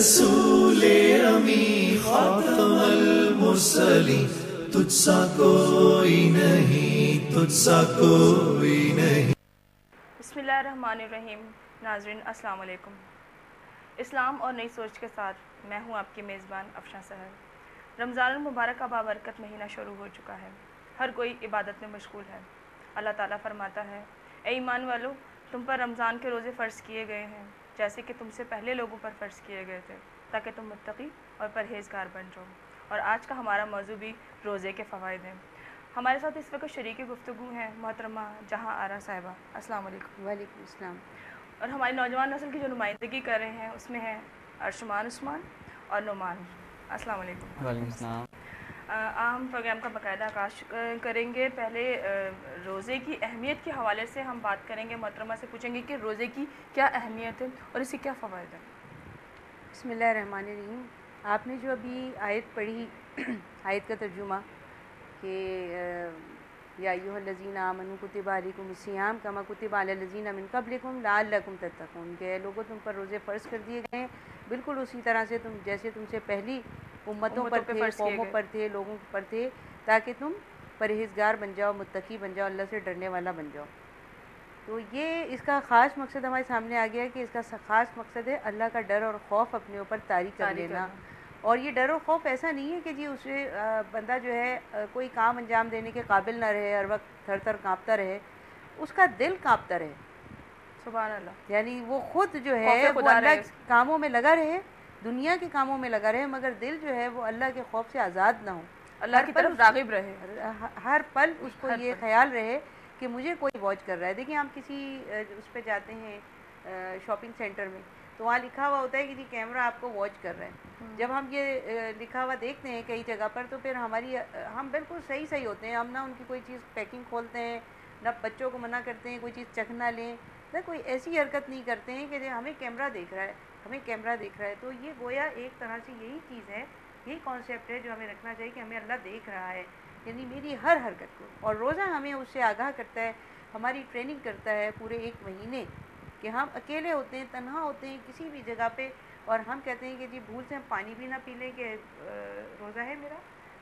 رسول امی خاتم المرسلین، تجھ سا کوئی نہیں، تجھ سا کوئی نہیں۔ بسم اللہ الرحمن الرحیم۔ ناظرین السلام علیکم۔ اسلام اور نئی سوچ کے ساتھ میں ہوں آپ کی میزبان افشاں سحر۔ رمضان المبارک کا بابرکت مہینہ شروع ہو چکا ہے، ہر کوئی عبادت میں مشغول ہے۔ اللہ تعالیٰ فرماتا ہے، اے ایمان والو، تم پر رمضان کے روزے فرض کیے گئے ہیں جیسے کہ تم سے پہلے لوگوں پر فرض کیے گئے تھے، تاکہ تم متقی اور پرہیزگار بن جاؤ۔ اور آج کا ہمارا موضوع بھی روزے کے فوائد ہیں۔ ہمارے ساتھ اس وقت شریک گفتگو ہیں محترمہ جہاں آرا صاحبہ۔ السلام علیکم۔ وعلیکم السلام۔ اور ہماری نوجوان نسل کی جو نمائندگی کر رہے ہیں اس میں ہیں ارشمان عثمان اور نعمان۔ السلام علیکم۔ وعلیکم السلام۔ ہم پروگرام کا باقاعدہ آغاز کریں گے۔ پہلے روزے کی اہمیت کے حوالے سے ہم بات کریں گے، محترمہ سے پوچھیں گے کہ روزے کی کیا اہمیت ہے اور اس سے کیا فوائد ہے۔ بسم اللہ الرحمن الرحیم۔ آپ نے جو ابھی آیت پڑھی، آیت کا ترجمہ کہ یا ایھا الذین آمنوا کتب علیکم الصیام کما کتب علی الذین من قبلکم لعلکم تتقون، کہ لوگوں تم پر روزے فرض کر دیے گئے ہیں بالکل اسی طرح سے جیسے تم سے پہلی امتوں پر تھے، قوموں پر تھے، لوگوں پر تھے، تاکہ تم پرہیزگار بن جاؤ، متقی بن جاؤ، اللہ سے ڈرنے والا بن جاؤ۔ تو یہ اس کا خاص مقصد ہمارے سامنے آ گیا ہے کہ اس کا خاص مقصد ہے اللہ کا ڈر اور خوف اپنے اوپر طاری کر لینا۔ اور یہ ڈر و خوف ایسا نہیں ہے کہ جی اسے بندہ جو ہے کوئی کام انجام دینے کے قابل نہ رہے، ہر وقت تھر تھر کانپتا رہے، اس کا دل کانپتا رہے۔ سبحان اللہ۔ یعنی وہ خود جو ہے وہ اللہ کے کاموں میں لگا رہے، دنیا کے کاموں میں لگا رہے، مگر دل جو ہے وہ اللہ کے خوف سے آزاد نہ ہو، اللہ کی طرف راغب رہے، ہر پل اس کو یہ خیال رہے کہ مجھے کوئی واچ کر رہا ہے۔ دیکھیں ہم کسی اس پہ جاتے ہیں شاپنگ سینٹر میں، تو وہاں لکھا ہوا ہوتا ہے کہ جی کیمرہ آپ کو واچ کر رہا ہے۔ جب ہم یہ لکھا ہوا دیکھتے ہیں کئی جگہ پر تو پھر ہم بالکل صحیح ہوتے ہیں، ہم نہ ان کی کوئی چیز پیکنگ کھولتے ہیں، نہ بچوں کو منع کرتے ہیں کوئی چیز چکھ نہ لیں، نہ کوئی ایسی حرکت نہیں کرتے ہیں کہ ہمیں کیمرہ دیکھ رہا ہے، ہمیں کیمرہ دیکھ رہا ہے۔ تو یہ گویا ایک طرح سے یہی چیز ہے، یہی کانسیپٹ ہے جو ہمیں رکھنا چاہیے کہ ہمیں اللہ دیکھ رہا ہے، یعنی میری ہر حرکت کو۔ اور روزہ ہمیں اس سے آگاہ کرتا ہے، ہماری ٹریننگ کرتا ہے پورے ایک مہینے کہ ہم اکیلے ہوتے ہیں، تنہا ہوتے ہیں کسی بھی جگہ پہ، اور ہم کہتے ہیں کہ جی بھول سے ہم پانی بھی نہ پی لیں کہ روزہ ہے میرا،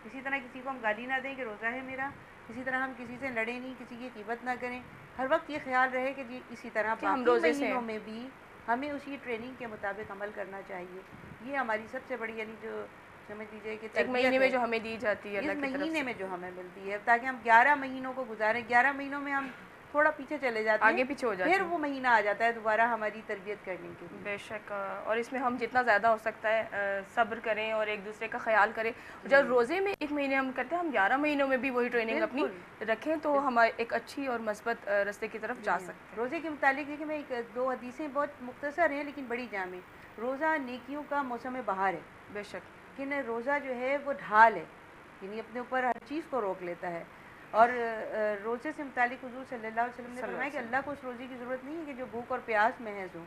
اسی طرح کسی کو ہم گالی نہ دیں کہ روزہ ہے میرا، اسی طرح ہم کسی سے لڑیں نہیں، کسی کی غیبت نہ کریں، ہر وقت یہ خیال رہے کہ جی اسی طرح باقی مہینوں میں بھی ہمیں اسی ٹریننگ کے مطابق عمل کرنا چاہیے۔ یہ ہماری سب سے بڑی یعنی جو سمجھ لیجیے کہ ایک مہینے میں جو ہمیں دی جاتی ہے اس مہینے میں جو ہمیں ملتی ہے، تاکہ ہم 11 مہینوں کو گزاریں۔ 11 مہینوں میں ہم تھوڑا پیچھے چلے جاتے ہیں، آگے پیچھے ہو جاتے ہیں، پھر وہ مہینہ آ جاتا ہے دوبارہ ہماری تربیت کرنے کے لیے۔ بے شک، اور اس میں ہم جتنا زیادہ ہو سکتا ہے صبر کریں اور ایک دوسرے کا خیال کریں۔ جب روزے میں ایک مہینے ہم کرتے ہیں، ہم 11 مہینوں میں بھی وہی ٹریننگ اپنی رکھیں تو ہم ایک اچھی اور مثبت راستے کی طرف جا سکتے ہیں۔ روزے کے متعلق دیکھیں، میں ایک دو حدیثیں بہت مختصر ہیں لیکن بڑی جامع۔ روزہ نیکیوں کا موسم بہار ہے، بے شک، لیکن روزہ جو ہے وہ ڈھال ہے، یعنی اپنے اوپر ہر چیز کو روک لیتا ہے۔ اور روزے سے متعلق حضور صلی اللہ علیہ وسلم نے فرمایا کہ اللہ کو اس روزے کی ضرورت نہیں ہے کہ جو بھوک اور پیاس محض ہو،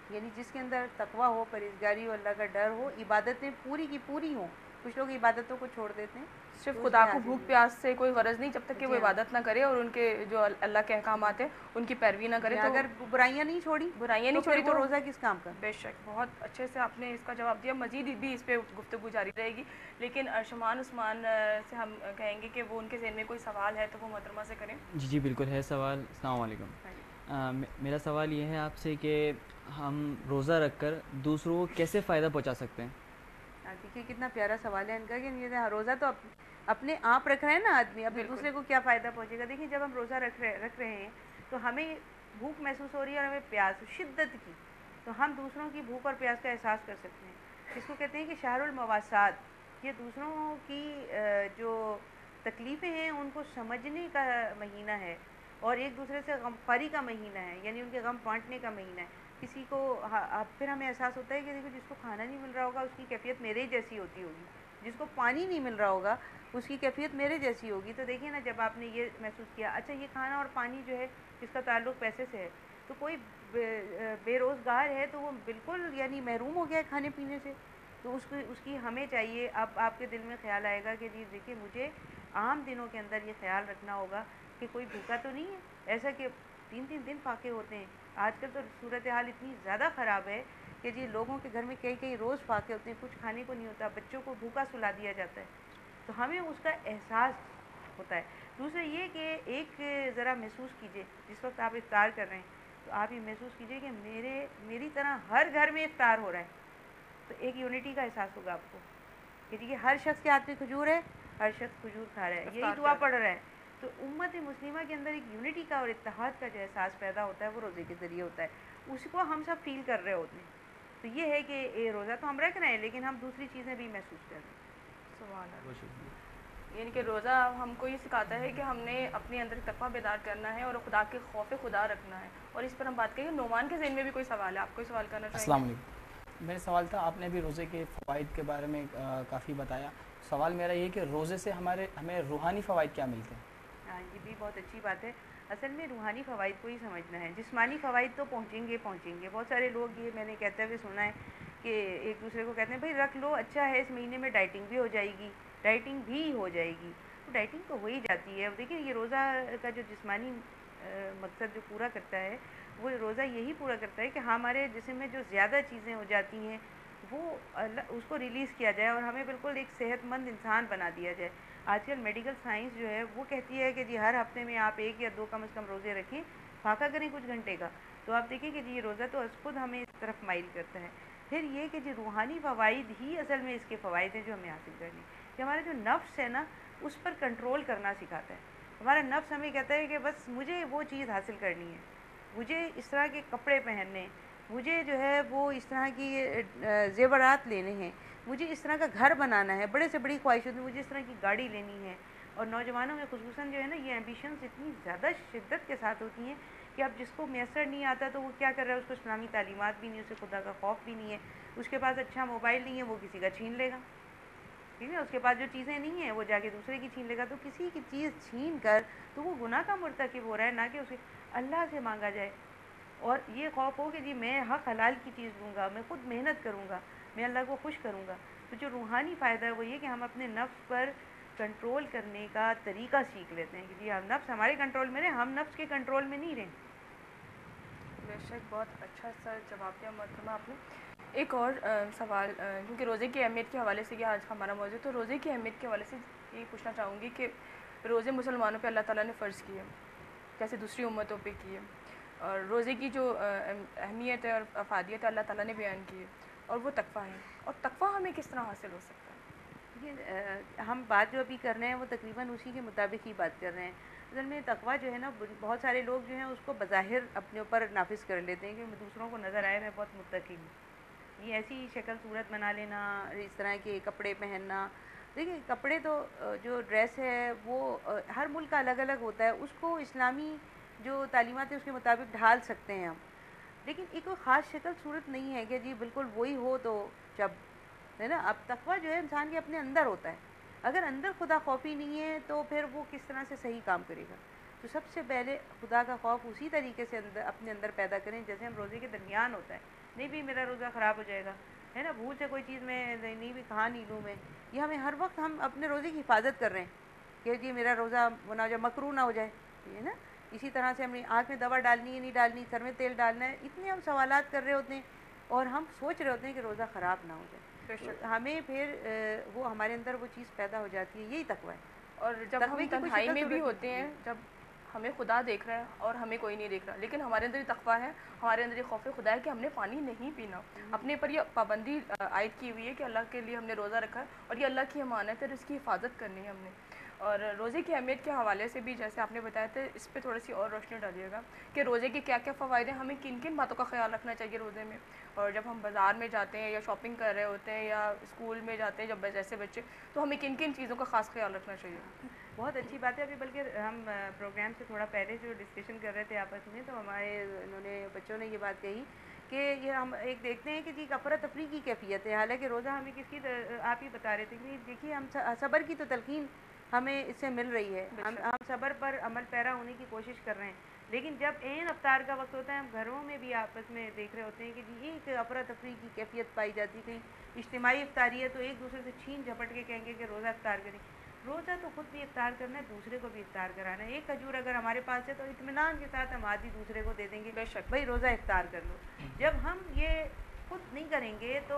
یعنی جس کے اندر تقویٰ ہو، پرہیزگاری ہو، اللہ کا ڈر ہو، عبادتیں پوری کی پوری ہوں۔ کچھ لوگ عبادتوں کو چھوڑ دیتے ہیں، صرف خدا کو بھوک پیاس سے کوئی غرض نہیں، جب تک کہ وہ عبادت نہ کرے اور ان کے جو اللہ کے احکامات ہیں ان کی پیروی نہ کرے۔ تو اگر برائیاں نہیں چھوڑی تو روزہ کس کام کا؟ بے شک، بہت اچھے سے آپ نے اس کا جواب دیا۔ مزید بھی اس پہ گفتگو جاری رہے گی، لیکن ارشمان عثمان سے ہم کہیں گے کہ وہ ان کے ذہن میں کوئی سوال ہے تو وہ محترمہ سے کریں۔ جی بالکل ہے سوال۔ السلام علیکم۔ میرا سوال یہ ہے آپ سے کہ ہم روزہ رکھ کر دوسروں کو کیسے فائدہ پہنچا سکتے ہیں؟ دیکھیے کتنا پیارا سوال ہے ان کا کہ روزہ تو اپنے آپ رکھ رہے ہیں نا آدمی، اب دوسرے کو کیا فائدہ پہنچے گا۔ دیکھیے جب ہم روزہ رکھ رہے ہیں تو ہمیں بھوک محسوس ہو رہی ہے اور ہمیں پیاس شدت کی، تو ہم دوسروں کی بھوک اور پیاس کا احساس کر سکتے ہیں۔ اس کو کہتے ہیں کہ شہر المواسات، یہ دوسروں کی جو تکلیفیں ہیں ان کو سمجھنے کا مہینہ ہے اور ایک دوسرے سے غمخواری کا مہینہ ہے، یعنی ان کے غم بانٹنے کا مہینہ ہے۔ کسی کو پھر ہمیں احساس ہوتا ہے کہ دیکھو جس کو کھانا نہیں مل رہا ہوگا اس کی کیفیت میرے ہی جیسی ہوتی ہوگی، جس کو پانی نہیں مل رہا ہوگا اس کی کیفیت میرے جیسی ہوگی۔ تو دیکھیے نا جب آپ نے یہ محسوس کیا، اچھا یہ کھانا اور پانی جو ہے اس کا تعلق پیسے سے ہے، تو کوئی بے روزگار ہے تو وہ بالکل یعنی محروم ہو گیا ہے کھانے پینے سے، تو اس کی ہمیں چاہیے، اب آپ کے دل میں خیال آئے گا کہ جی دیکھیے مجھے عام دنوں کے اندر یہ خیال رکھنا ہوگا کہ کوئی بھوکا تو نہیں ہے، ایسا کہ 3 دن فاقے ہوتے ہیں۔ آج کل تو صورتحال اتنی زیادہ خراب ہے کہ جی لوگوں کے گھر میں کئی کئی روز فاقے ہوتے ہیں, کچھ کھانے کو نہیں ہوتا, بچوں کو بھوکا سلا دیا جاتا ہے, تو ہمیں اس کا احساس ہوتا ہے. دوسرا یہ کہ ایک ذرا محسوس کیجئے جس وقت آپ افطار کر رہے ہیں تو آپ یہ محسوس کیجئے کہ میری طرح ہر گھر میں افطار ہو رہا ہے, تو ایک یونٹی کا احساس ہوگا آپ کو کہ دیکھیے ہر شخص کے ہاتھ میں کھجور ہے, ہر شخص کھجور کھا رہا ہے, یہی دعا پڑھ رہا ہے. تو امت مسلمہ کے اندر ایک یونٹی کا اور اتحاد کا جو احساس پیدا ہوتا ہے وہ روزے کے ذریعے ہوتا ہے, اس کو ہم سب فیل کر رہے ہوتے ہیں. تو یہ ہے کہ روزہ تو ہم رکھ رہے ہیں لیکن ہم دوسری چیزیں بھی محسوس کر رہے ہیں. سبحان اللہ. یعنی کہ روزہ ہم کو یہ سکھاتا ہے کہ ہم نے اپنے اندر تقویٰ بیدار کرنا ہے اور خدا کے خوف خدا رکھنا ہے. اور اس پر ہم بات کریں. نعمان کے ذہن میں بھی کوئی سوال ہے, آپ کوئی سوال کرنا چاہیں گے؟ السلام علیکم. میرا سوال تھا, آپ نے بھی روزے کے فوائد کے بارے میں کافی بتایا. سوال میرا یہ کہ روزے سے ہمیں روحانی فوائد کیا ملتے ہیں؟ ہاں یہ بھی بہت اچھی بات ہے. اصل میں روحانی فوائد کو ہی سمجھنا ہے. جسمانی فوائد تو پہنچیں گے. بہت سارے لوگ یہ میں نے کہتے ہوئے سنا ہے کہ ایک دوسرے کو کہتے ہیں بھائی رکھ لو, اچھا ہے اس مہینے میں ڈائٹنگ بھی ہو جائے گی, ڈائٹنگ بھی ہو جائے گی. تو ڈائٹنگ تو ہو ہی جاتی ہے. دیکھیں یہ روزہ کا جو جسمانی مقصد جو پورا کرتا ہے وہ روزہ یہی پورا کرتا ہے کہ ہمارے جسم میں جو زیادہ چیزیں ہو جاتی ہیں وہ اس کو ریلیز کیا جائے اور ہمیں بالکل ایک صحت مند انسان بنا دیا جائے. آج کل میڈیکل سائنس جو ہے وہ کہتی ہے کہ جی ہر ہفتے میں آپ 1 یا 2 کم از کم روزے رکھیں, فاقہ کریں کچھ گھنٹے کا. تو آپ دیکھیں کہ جی یہ روزہ تو خود ہمیں اس طرف مائل کرتا ہے. پھر یہ کہ جی روحانی فوائد ہی اصل میں اس کے فوائد ہیں جو ہمیں حاصل کرنے, کہ ہمارا جو نفس ہے نا اس پر کنٹرول کرنا سکھاتا ہے. ہمارا نفس ہمیں کہتا ہے کہ بس مجھے وہ چیز حاصل کرنی ہے, مجھے اس طرح کے کپڑے پہننے, مجھے جو ہے وہ اس طرح کی زیورات لینے ہیں, مجھے اس طرح کا گھر بنانا ہے, بڑے سے بڑی خواہش ہوتی ہے, مجھے اس طرح کی گاڑی لینی ہے. اور نوجوانوں میں خصوصاً جو ہے نا یہ ایمبیشنز اتنی زیادہ شدت کے ساتھ ہوتی ہیں کہ اب جس کو میسر نہیں آتا تو وہ کیا کر رہا ہے, اس کو اسلامی تعلیمات بھی نہیں, اسے خدا کا خوف بھی نہیں ہے, اس کے پاس اچھا موبائل نہیں ہے, وہ کسی کا چھین لے گا. ٹھیک ہے, اس کے پاس جو چیزیں نہیں ہیں وہ جا کے دوسرے کی چھین لے گا. تو کسی کی چیز چھین کر تو وہ گناہ کا مرتکب ہو رہا ہے, نہ کہ اسے اللہ سے مانگا جائے. اور یہ خوف ہو کہ جی میں حق حلال کی چیز دوں گا, میں خود محنت کروں گا, میں اللہ کو خوش کروں گا. تو جو روحانی فائدہ ہے وہ یہ کہ ہم اپنے نفس پر کنٹرول کرنے کا طریقہ سیکھ لیتے ہیں کہ جی ہم نفس ہمارے کنٹرول میں رہیں, ہم نفس کے کنٹرول میں نہیں رہیں. بے شک بہت اچھا سا جواب دیا محترمہ آپ نے. ایک اور سوال, کیونکہ روزے کی اہمیت کے حوالے سے یہ آج ہمارا موضوع, تو روزے کی اہمیت کے حوالے سے یہ پوچھنا چاہوں گی کہ روزے مسلمانوں پہ اللہ تعالیٰ نے فرض کیے جیسے دوسری امتوں پہ کیے, اور روزے کی جو اہمیت ہے اور افادیت ہے اللہ تعالیٰ نے بیان کی ہے, اور وہ تقویٰ ہے. اور تقویٰ ہمیں کس طرح حاصل ہو سکتا ہے؟ یہ ہم بات جو ابھی کر رہے ہیں وہ تقریباً اسی کے مطابق ہی بات کر رہے ہیں. اصل میں تقویٰ جو ہے نا بہت سارے لوگ جو ہیں اس کو بظاہر اپنے اوپر نافذ کر لیتے ہیں کہ دوسروں کو نظر آئے میں بہت متقی ہوں. یہ ایسی شکل صورت بنا لینا, اس طرح کے کپڑے پہننا. دیکھیں کپڑے تو جو ڈریس ہے وہ ہر ملک کا الگ الگ ہوتا ہے, اس کو اسلامی جو تعلیمات ہے اس کے مطابق ڈھال سکتے ہیں ہم, لیکن ایک کوئی خاص شکل صورت نہیں ہے کہ جی بالکل وہی ہو تو جب ہے نا. اب تقویٰ جو ہے انسان کے اپنے اندر ہوتا ہے. اگر اندر خدا خوفی نہیں ہے تو پھر وہ کس طرح سے صحیح کام کرے گا. تو سب سے پہلے خدا کا خوف اسی طریقے سے اپنے اندر پیدا کریں جیسے ہم روزے کے درمیان ہوتا ہے. نہیں بھی میرا روزہ خراب ہو جائے گا, ہے نا, بھول سے کوئی چیز میں نہیں بھی کھا نہیں لوں میں, یہ ہمیں ہر وقت ہم اپنے روزے کی حفاظت کر رہے ہیں کہ جی میرا روزہ نہ ہو جائے, مکروہ نہ ہو جائے, ہے نا. اسی طرح سے ہمیں آنکھ میں دوا ڈالنی ہے نہیں ڈالنی, سر میں تیل ڈالنا ہے, اتنے ہم سوالات کر رہے ہوتے ہیں اور ہم سوچ رہے ہوتے ہیں کہ روزہ خراب نہ ہو جائے. ہمیں پھر وہ ہمارے اندر وہ چیز پیدا ہو جاتی ہے, یہی تقویٰ ہے. اور جب ہم تنہائی میں بھی ہوتے ہیں, جب ہمیں خدا دیکھ رہا ہے اور ہمیں کوئی نہیں دیکھ رہا, لیکن ہمارے اندر یہ تقویٰ ہے, ہمارے اندر یہ خوف خدا ہے کہ ہم نے پانی نہیں پینا. اپنے پر یہ پابندی عائد کی ہوئی ہے کہ اللہ کے لیے ہم نے روزہ رکھا ہے اور یہ اللہ کی امانت ہے, اس کی حفاظت کرنی ہے ہم نے. اور روزے کی اہمیت کے حوالے سے بھی جیسے آپ نے بتایا تھا, اس پہ تھوڑی سی اور روشنی ڈالیے گا کہ روزے کے کیا کیا فوائد ہیں, ہمیں کن کن باتوں کا خیال رکھنا چاہیے روزے میں. اور جب ہم بازار میں جاتے ہیں یا شاپنگ کر رہے ہوتے ہیں یا اسکول میں جاتے ہیں جب جیسے بچے, تو ہمیں کن کن چیزوں کا خاص خیال رکھنا چاہیے. بہت اچھی بات ہے. ابھی بلکہ ہم پروگرام سے تھوڑا پہلے جو ڈسکشن کر رہے تھے آپس میں, تو ہمارے انہوں نے بچوں نے یہ بات کہی کہ یہ ہم ایک دیکھتے ہیں کہ جی افراتفری کی کیفیت ہے, حالانکہ روزہ ہمیں کس کی, آپ ہی بتا رہے تھے کہ دیکھیے ہم صبر کی تو تلقین ہمیں اس سے مل رہی ہے, ہم صبر پر عمل پیرا ہونے کی کوشش کر رہے ہیں, لیکن جب عین افطار کا وقت ہوتا ہے ہم گھروں میں بھی آپس میں دیکھ رہے ہوتے ہیں کہ جی ایک افراتفری کی کیفیت پائی جاتی ہے. کہیں اجتماعی افطاری ہے تو ایک دوسرے سے چھین جھپٹ کے کہیں گے کہ روزہ افطار کریں. روزہ تو خود بھی افطار کرنا ہے, دوسرے کو بھی افطار کرانا ہے. ایک کھجور اگر ہمارے پاس ہے تو اطمینان کے ساتھ ہم آدھی دوسرے کو دے دیں گے, بے شک بھائی روزہ افطار کر لو. جب ہم یہ خود نہیں کریں گے تو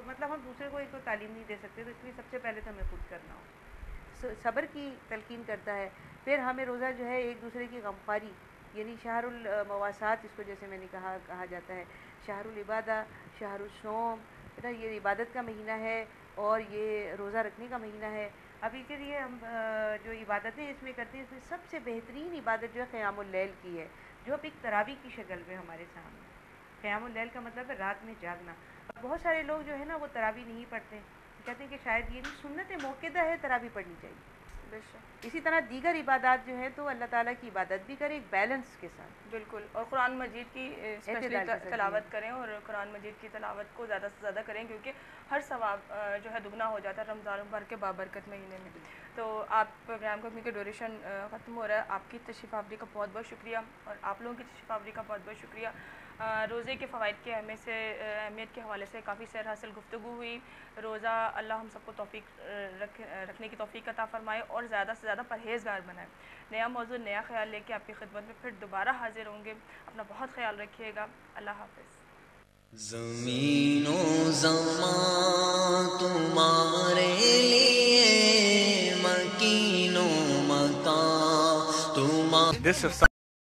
مطلب ہم دوسرے کو ایک تو تعلیم نہیں دے سکتے، تو اس لیے سب سے پہلے تو ہمیں خود کرنا ہو، صبر کی تلقین کرتا ہے. پھر ہمیں روزہ جو ہے ایک دوسرے کی غمخواری، یعنی شہر المواسات اس کو جیسے میں نے کہا جاتا ہے، شہر العبادہ، شہر الصوم، یہ عبادت کا مہینہ ہے اور یہ روزہ رکھنے کا مہینہ ہے. ابھی کے لیے ہم جو عبادتیں اس میں کرتے ہیں، اس میں سب سے بہترین عبادت جو ہے قیام اللیل کی ہے، جو اب ایک تراویح کی شکل میں ہمارے سامنے. قیام اللیل کا مطلب ہے رات میں جاگنا. اب بہت سارے لوگ جو ہے نا وہ تراویح نہیں پڑھتے، کہتے ہیں کہ شاید یہ بھی سنت موقعہ ہے، تراویح پڑھنی چاہیے. اسی طرح دیگر عبادات جو ہیں تو اللہ تعالیٰ کی عبادت بھی کریں ایک بیلنس کے ساتھ. بالکل، اور قرآن مجید کی تلاوت کریں، اور قرآن مجید کی تلاوت کو زیادہ سے زیادہ کریں، کیونکہ ہر ثواب جو ہے دگنا ہو جاتا ہے رمضان مبارک کے بابرکت مہینے میں. تو آپ پروگرام کا کیونکہ ڈیوریشن ختم ہو رہا ہے، آپ کی تشریف آوری کا بہت بہت شکریہ، اور آپ لوگوں کی تشریف آوری کا بہت بہت شکریہ. روزے کے فوائد کی اہمیت کے حوالے سے کافی سیر حاصل گفتگو ہوئی. روزہ اللہ ہم سب کو توفیق رکھنے کی توفیق عطا فرمائے اور زیادہ سے زیادہ پرہیزگار بنائے. نیا موضوع، نیا خیال لے کے آپ کی خدمت میں پھر دوبارہ حاضر ہوں گے. اپنا بہت خیال رکھیے گا. اللہ حافظ. زمین و زمان تمہارے لیے، مکین و مکان تمہارے.